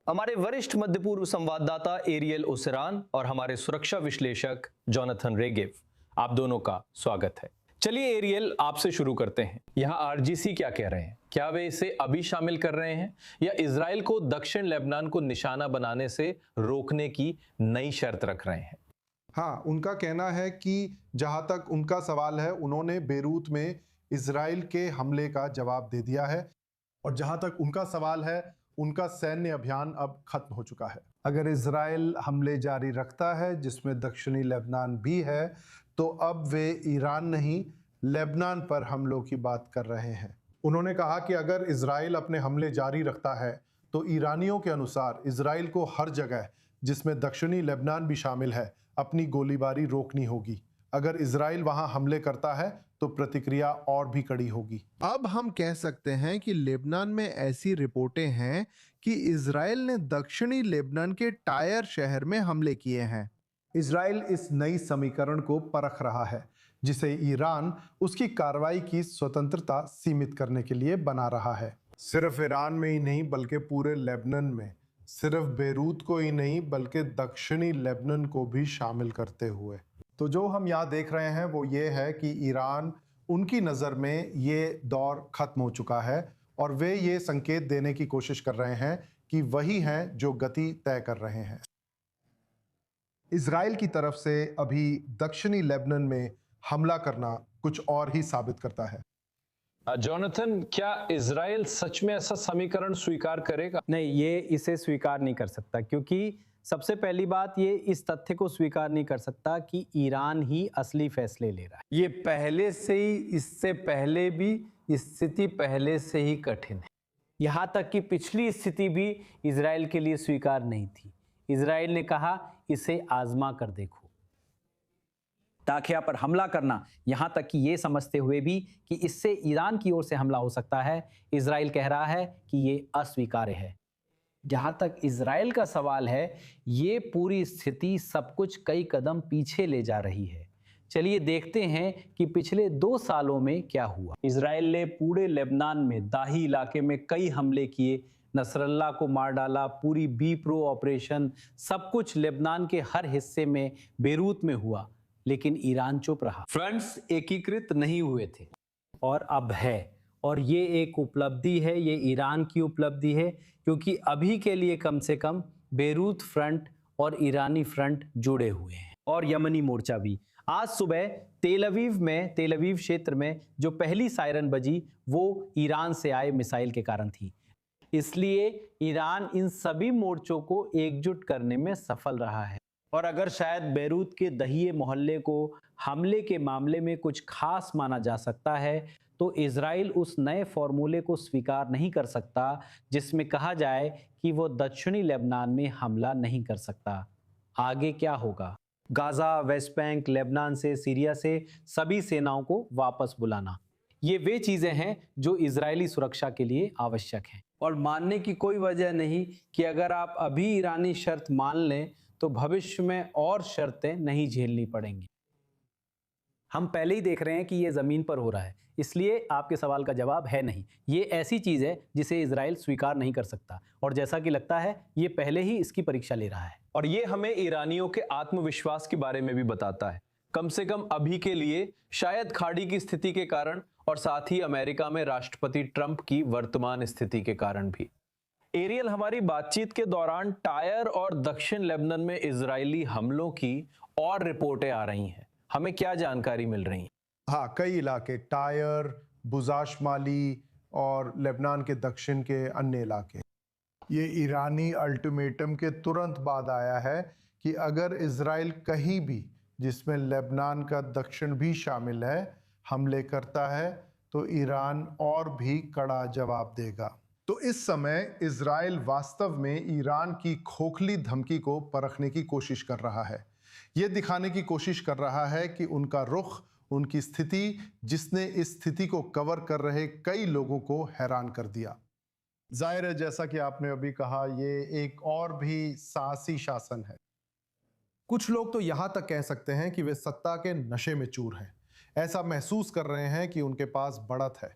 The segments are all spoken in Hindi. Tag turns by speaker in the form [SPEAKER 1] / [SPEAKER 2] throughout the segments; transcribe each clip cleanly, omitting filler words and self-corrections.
[SPEAKER 1] हमारे वरिष्ठ मध्य पूर्व संवाददाता एरियल ओसरान और हमारे सुरक्षा विश्लेषक जोनाथन रेगेव, आप दोनों का स्वागत है। चलिए एरियल, आपसे शुरू करते हैं। यहाँ आरजीसी क्या कह रहे हैं? क्या वे इसे अभी शामिल कर रहे हैं या इजराइल को दक्षिण लेबनान को निशाना बनाने से रोकने की नई शर्त रख रहे हैं?
[SPEAKER 2] हाँ, उनका कहना है कि जहां तक उनका सवाल है, उन्होंने बेरूत में इजराइल के हमले का जवाब दे दिया है और जहां तक उनका सवाल है, उनका सैन्य अभियान अब खत्म हो चुका है। अगर इजराइल हमले जारी रखता है, जिसमें दक्षिणी लेबनान भी है, तो अब वे ईरान नहीं, लेबनान पर हमलों की बात कर रहे हैं। उन्होंने कहा कि अगर इजराइल अपने हमले जारी रखता है, तो ईरानियों के अनुसार इजराइल को हर जगह, जिसमें दक्षिणी लेबनान भी शामिल है, अपनी गोलीबारी रोकनी होगी। अगर इजराइल वहां हमले करता है तो प्रतिक्रिया और भी कड़ी होगी।
[SPEAKER 3] अब हम कह सकते हैं कि लेबनान में ऐसी रिपोर्टें हैं कि इजराइल ने दक्षिणी लेबनान के टायर शहर में हमले किए हैं।
[SPEAKER 2] इजराइल इस नई समीकरण को परख रहा है, जिसे ईरान उसकी कार्रवाई की स्वतंत्रता सीमित करने के लिए बना रहा है। सिर्फ ईरान में ही नहीं, बल्कि पूरे लेबनान में, सिर्फ बेरूत को ही नहीं बल्कि दक्षिणी लेबनान को भी शामिल करते हुए। तो जो हम यहाँ देख रहे हैं वो ये है कि ईरान, उनकी नज़र में ये दौर खत्म हो चुका है और वे ये संकेत देने की कोशिश कर रहे हैं कि वही हैं जो गति तय कर रहे हैं। इजराइल की तरफ से अभी दक्षिणी लेबनान में हमला करना कुछ और ही साबित करता है।
[SPEAKER 1] जोनाथन, क्या इजराइल सच में ऐसा समीकरण स्वीकार करेगा?
[SPEAKER 4] नहीं, ये इसे स्वीकार नहीं कर सकता, क्योंकि सबसे पहली बात ये इस तथ्य को स्वीकार नहीं कर सकता कि ईरान ही असली फैसले ले रहा है। ये पहले से ही, इससे पहले भी स्थिति पहले से ही कठिन है। यहाँ तक कि पिछली स्थिति भी इजराइल के लिए स्वीकार नहीं थी। इजराइल ने कहा इसे आजमा कर देखो। ताकिया पर हमला करना, यहाँ तक कि ये समझते हुए भी कि इससे ईरान की ओर से हमला हो सकता है, इजराइल कह रहा है कि ये अस्वीकार्य है। जहाँ तक इजराइल का सवाल है, ये पूरी स्थिति सब कुछ कई कदम पीछे ले जा रही है। चलिए देखते हैं कि पिछले 2 सालों में क्या हुआ। इजराइल ने पूरे लेबनान में दाही इलाके में कई हमले किए, नसरल्ला को मार डाला, पूरी बी प्रो ऑपरेशन, सब कुछ लेबनान के हर हिस्से में, बेरूत में हुआ, लेकिन ईरान चुप रहा। फ्रंट्स एकीकृत नहीं हुए थे और अब है, और ये एक उपलब्धि है, ये ईरान की उपलब्धि है, क्योंकि अभी के लिए कम से कम बेरूत फ्रंट और ईरानी फ्रंट जुड़े हुए हैं, और यमनी मोर्चा भी। आज सुबह तेल अवीव क्षेत्र में जो पहली सायरन बजी, वो ईरान से आए मिसाइल के कारण थी। इसलिए ईरान इन सभी मोर्चों को एकजुट करने में सफल रहा है। और अगर शायद बेरूत के दहिए मोहल्ले को हमले के मामले में कुछ खास माना जा सकता है, तो इजराइल उस नए फॉर्मूले को स्वीकार नहीं कर सकता जिसमें कहा जाए कि वो दक्षिणी लेबनान में हमला नहीं कर सकता। आगे क्या होगा? गाजा, वेस्ट बैंक, लेबनान से, सीरिया से सभी सेनाओं को वापस बुलाना, ये वे चीजें हैं जो इजरायली सुरक्षा के लिए आवश्यक हैं। और मानने की कोई वजह नहीं कि अगर आप अभी ईरानी शर्त मान लें तो भविष्य में और शर्तें नहीं झेलनी पड़ेंगी। हम पहले ही देख रहे हैं कि ये ज़मीन पर हो रहा है, इसलिए आपके सवाल का जवाब है नहीं। ये ऐसी चीज़ है जिसे इजराइल स्वीकार नहीं कर सकता, और जैसा कि लगता है ये पहले ही इसकी परीक्षा ले रहा है।
[SPEAKER 1] और ये हमें ईरानियों के आत्मविश्वास के बारे में भी बताता है, कम से कम अभी के लिए, शायद खाड़ी की स्थिति के कारण, और साथ ही अमेरिका में राष्ट्रपति ट्रंप की वर्तमान स्थिति के कारण भी। एरियल, हमारी बातचीत के दौरान टायर और दक्षिण लेबनान में इजरायली हमलों की और रिपोर्टें आ रही हैं, हमें क्या जानकारी मिल रही है?
[SPEAKER 2] हाँ, कई इलाके, टायर, बुज़ाशमाली और लेबनान के दक्षिण के अन्य इलाके, ये ईरानी अल्टीमेटम के तुरंत बाद आया है कि अगर इजराइल कहीं भी, जिसमें लेबनान का दक्षिण भी शामिल है, हमले करता है, तो ईरान और भी कड़ा जवाब देगा। तो इस समय इजराइल वास्तव में ईरान की खोखली धमकी को परखने की कोशिश कर रहा है। ये दिखाने की कोशिश कर रहा है कि उनका रुख, उनकी स्थिति, जिसने इस स्थिति को कवर कर रहे कई लोगों को हैरान कर दिया। जाहिर है, जैसा कि आपने अभी कहा, ये एक और भी साहसी शासन है। कुछ लोग तो यहां तक कह सकते हैं कि वे सत्ता के नशे में चूर हैं। ऐसा महसूस कर रहे हैं कि उनके पास बढ़त है,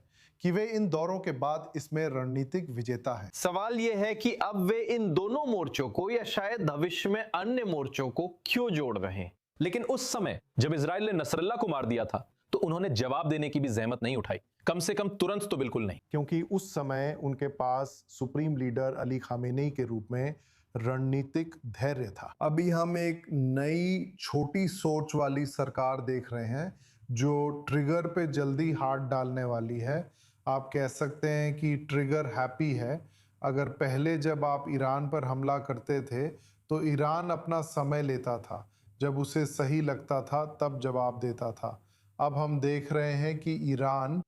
[SPEAKER 2] कि वे इन दौरों के बाद इसमें रणनीतिक विजेता है।
[SPEAKER 1] सवाल यह है कि अब वे इन दोनों मोर्चों को या शायद भविष्य में अन्य मोर्चों को क्यों जोड़ रहे हैं। लेकिन उस समय जब इजराइल ने नसरल्ला को मार दिया था तो उन्होंने जवाब देने की भी जहमत नहीं उठाई, कम से कम तुरंत तो बिल्कुल नहीं।
[SPEAKER 2] क्योंकि उस समय उनके पास सुप्रीम लीडर अली खामेनी के रूप में रणनीतिक धैर्य था। अभी हम एक नई छोटी सोच वाली सरकार देख रहे हैं जो ट्रिगर पे जल्दी हाथ डालने वाली है। आप कह सकते हैं कि ट्रिगर हैप्पी है। अगर पहले जब आप ईरान पर हमला करते थे तो ईरान अपना समय लेता था, जब उसे सही लगता था तब जवाब देता था। अब हम देख रहे हैं कि ईरान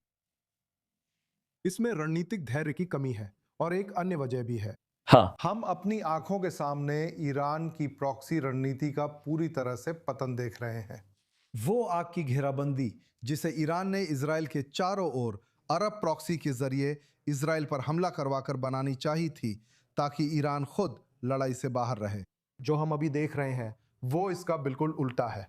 [SPEAKER 2] इसमें रणनीतिक धैर्य की कमी है और एक अन्य वजह भी है।
[SPEAKER 1] हाँ,
[SPEAKER 2] हम अपनी आंखों के सामने ईरान की प्रॉक्सी रणनीति का पूरी तरह से पतन देख रहे हैं। वो आग की घेराबंदी जिसे ईरान ने इजराइल के चारों ओर अरब प्रॉक्सी के जरिए इजराइल पर हमला करवाकर बनानी चाहिए थी ताकि ईरान खुद लड़ाई से बाहर रहे, जो हम अभी देख रहे हैं वो इसका बिल्कुल उल्टा है।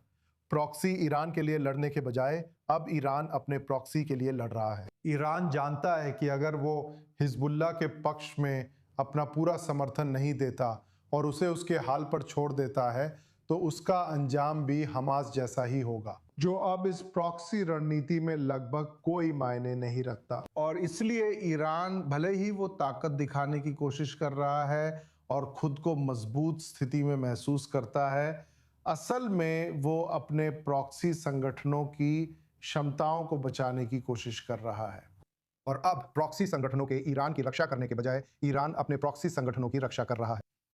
[SPEAKER 2] प्रॉक्सी ईरान के लिए लड़ने के बजाय अब ईरान अपने प्रॉक्सी के लिए लड़ रहा है। ईरान जानता है कि अगर वो हिजबुल्लाह के पक्ष में अपना पूरा समर्थन नहीं देता और उसे उसके हाल पर छोड़ देता है तो उसका अंजाम भी हमास जैसा ही होगा, जो अब इस प्रॉक्सी रणनीति में लगभग कोई मायने नहीं रखता। और इसलिए ईरान भले ही वो ताकत दिखाने की कोशिश कर रहा है और खुद को मजबूत स्थिति में महसूस करता है, असल में वो अपने प्रॉक्सी संगठनों की क्षमताओं को बचाने की कोशिश कर रहा है।
[SPEAKER 5] और अब प्रॉक्सी संगठनों के ईरान की रक्षा करने के बजाय ईरान अपने प्रॉक्सी संगठनों की रक्षा कर रहा है।